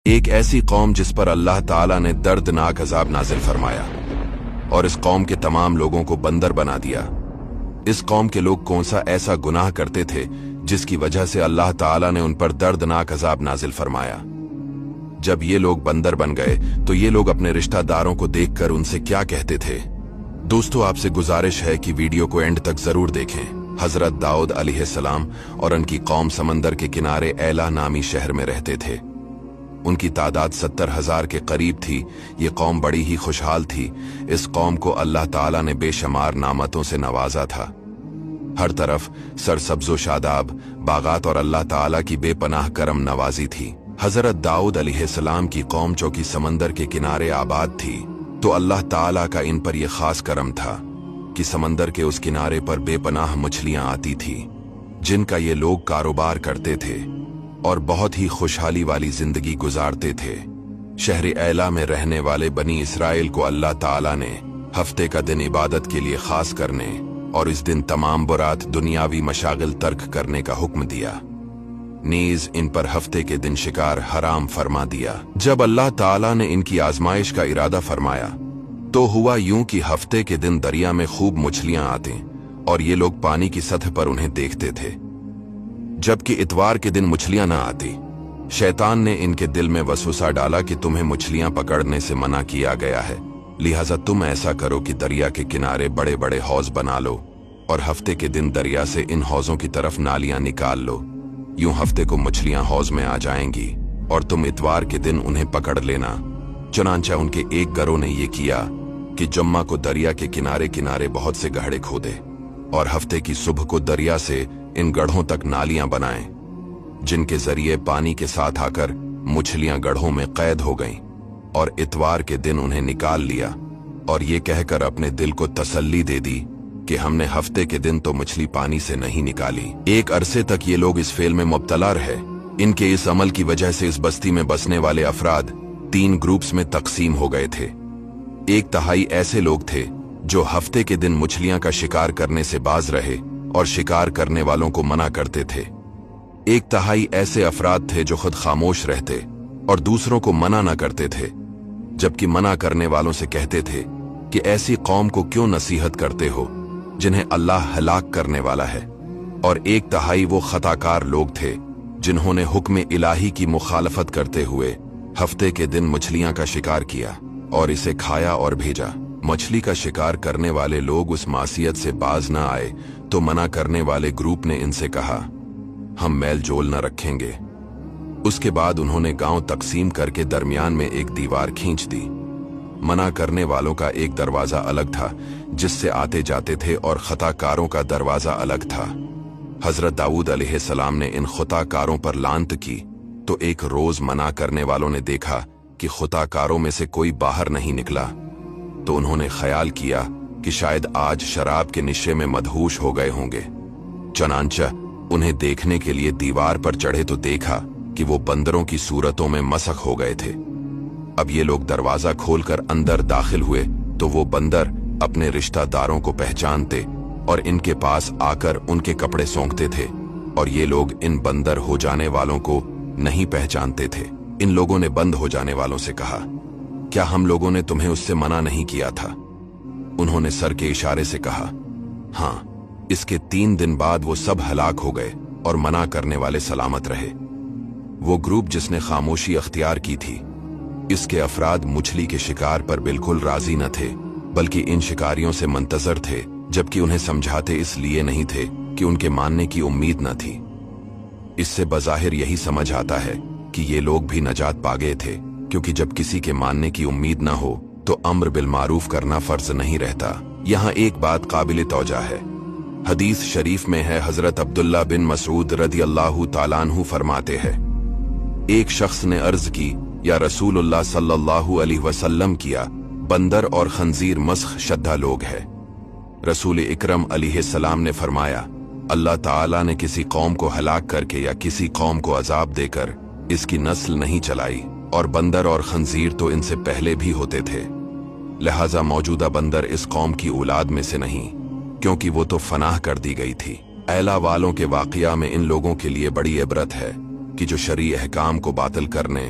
ایک ایسی قوم جس پر اللہ تعالیٰ نے دردناک عذاب نازل فرمایا اور اس قوم کے تمام لوگوں کو بندر بنا دیا۔ اس قوم کے لوگ کون سا ایسا گناہ کرتے تھے جس کی وجہ سے اللہ تعالیٰ نے ان پر دردناک عذاب نازل فرمایا۔ جب یہ لوگ بندر بن گئے تو یہ لوگ اپنے رشتہ داروں کو دیکھ کر ان سے کیا کہتے تھے؟ دوستو، آپ سے گزارش ہے کہ ویڈیو کو اینڈ تک ضرور دیکھیں۔ حضرت داؤد علیہ السلام اور ان کی قوم سمندر کے کنارے ایلا نامی شہر میں رہتے تھے۔ ان کی تعداد 70,000 کے قریب تھی۔ یہ قوم بڑی ہی خوشحال تھی۔ اس قوم کو اللہ تعالیٰ نے بے شمار نعمتوں سے نوازا تھا۔ ہر طرف سرسبز و شاداب باغات اور اللہ تعالیٰ کی بے پناہ کرم نوازی تھی۔ حضرت داؤد علیہ السلام کی قوم چونکہ سمندر کے کنارے آباد تھی تو اللہ تعالیٰ کا ان پر یہ خاص کرم تھا کہ سمندر کے اس کنارے پر بے پناہ مچھلیاں آتی تھی جن کا یہ لوگ کاروبار کرتے تھے اور بہت ہی خوشحالی والی زندگی گزارتے تھے۔ شہر ایلا میں رہنے والے بنی اسرائیل کو اللہ تعالیٰ نے ہفتے کا دن عبادت کے لیے خاص کرنے اور اس دن تمام برات دنیاوی مشاغل ترک کرنے کا حکم دیا۔ نیز ان پر ہفتے کے دن شکار حرام فرما دیا۔ جب اللہ تعالیٰ نے ان کی آزمائش کا ارادہ فرمایا تو ہوا یوں کہ ہفتے کے دن دریا میں خوب مچھلیاں آتیں اور یہ لوگ پانی کی سطح پر انہیں دیکھتے تھے، جبکہ اتوار کے دن مچھلیاں نہ آتی۔ شیطان نے ان کے دل میں وسوسہ ڈالا کہ تمہیں مچھلیاں پکڑنے سے منع کیا گیا ہے، لہٰذا تم ایسا کرو کہ دریا کے کنارے بڑے بڑے حوض بنا لو اور ہفتے کے دن دریا سے ان حوضوں کی طرف نالیاں نکال لو۔ یوں ہفتے کو مچھلیاں حوض میں آ جائیں گی اور تم اتوار کے دن انہیں پکڑ لینا۔ چنانچہ ان کے ایک گروہ نے یہ کیا کہ جمعہ کو دریا کے کنارے کنارے بہت سے گڑھے کھودے اور ہفتے کی صبح کو دریا سے ان گڑھوں تک نالیاں بنائیں جن کے ذریعے پانی کے ساتھ آ کر مچھلیاں گڑھوں میں قید ہو گئیں، اور اتوار کے دن انہیں نکال لیا اور یہ کہہ کر اپنے دل کو تسلی دے دی کہ ہم نے ہفتے کے دن تو مچھلی پانی سے نہیں نکالی۔ ایک عرصے تک یہ لوگ اس فعل میں مبتلا رہے۔ ان کے اس عمل کی وجہ سے اس بستی میں بسنے والے افراد 3 گروپس میں تقسیم ہو گئے تھے۔ ایک تہائی ایسے لوگ تھے جو ہفتے کے دن مچھلیاں کا شکار کرنے سے باز رہے اور شکار کرنے والوں کو منع کرتے تھے۔ ایک تہائی ایسے افراد تھے جو خود خاموش رہتے اور دوسروں کو منع نہ کرتے تھے، جبکہ منع کرنے والوں سے کہتے تھے کہ ایسی قوم کو کیوں نصیحت کرتے ہو جنہیں اللہ ہلاک کرنے والا ہے۔ اور ایک تہائی وہ خطاکار لوگ تھے جنہوں نے حکم الہی کی مخالفت کرتے ہوئے ہفتے کے دن مچھلیاں کا شکار کیا اور اسے کھایا اور بھیجا۔ مچھلی کا شکار کرنے والے لوگ اس معصیت سے باز نہ آئے تو منع کرنے والے گروپ نے ان سے کہا، ہم میل جول نہ رکھیں گے۔ اس کے بعد انہوں نے گاؤں تقسیم کر کے درمیان میں ایک دیوار کھینچ دی۔ منع کرنے والوں کا ایک دروازہ الگ تھا جس سے آتے جاتے تھے اور خطا کاروں کا دروازہ الگ تھا۔ حضرت داؤد علیہ السلام نے ان خطا کاروں پر لعنت کی تو ایک روز منع کرنے والوں نے دیکھا کہ خطا کاروں میں سے کوئی باہر نہیں نکلا، تو انہوں نے خیال کیا کہ شاید آج شراب کے نشے میں مدہوش ہو گئے ہوں گے۔ چنانچہ انہیں دیکھنے کے لیے دیوار پر چڑھے تو دیکھا کہ وہ بندروں کی صورتوں میں مسخ ہو گئے تھے۔ اب یہ لوگ دروازہ کھول کر اندر داخل ہوئے تو وہ بندر اپنے رشتہ داروں کو پہچانتے اور ان کے پاس آ کر ان کے کپڑے سونکھتے تھے، اور یہ لوگ ان بندر ہو جانے والوں کو نہیں پہچانتے تھے۔ ان لوگوں نے بند ہو جانے والوں سے کہا، کیا ہم لوگوں نے تمہیں اس سے منع نہیں کیا تھا؟ انہوں نے سر کے اشارے سے کہا، ہاں۔ اس کے 3 دن بعد وہ سب ہلاک ہو گئے اور منع کرنے والے سلامت رہے۔ وہ گروپ جس نے خاموشی اختیار کی تھی، اس کے افراد مچھلی کے شکار پر بالکل راضی نہ تھے، بلکہ ان شکاریوں سے منتظر تھے، جبکہ انہیں سمجھاتے اس لیے نہیں تھے کہ ان کے ماننے کی امید نہ تھی۔ اس سے بظاہر یہی سمجھ آتا ہے کہ یہ لوگ بھی نجات پا گئے تھے، کیونکہ جب کسی کے ماننے کی امید نہ ہو تو امر بالمعروف کرنا فرض نہیں رہتا۔ یہاں ایک بات قابل توجہ ہے۔ حدیث شریف میں ہے، حضرت عبداللہ بن مسعود رضی اللہ تعالیٰ عنہ فرماتے ہیں، ایک شخص نے عرض کی، یا رسول اللہ صلی اللہ علیہ وسلم، کیا بندر اور خنزیر مسخ شدہ لوگ ہے؟ رسول اکرم علیہ السلام نے فرمایا، اللہ تعالیٰ نے کسی قوم کو ہلاک کر کے یا کسی قوم کو عذاب دے کر اس کی نسل نہیں چلائی، اور بندر اور خنزیر تو ان سے پہلے بھی ہوتے تھے، لہٰذا موجودہ بندر اس قوم کی اولاد میں سے نہیں، کیونکہ وہ تو فناہ کر دی گئی تھی۔ ایلا والوں کے واقعہ میں ان لوگوں کے لیے بڑی عبرت ہے کہ جو شرعی احکام کو باطل کرنے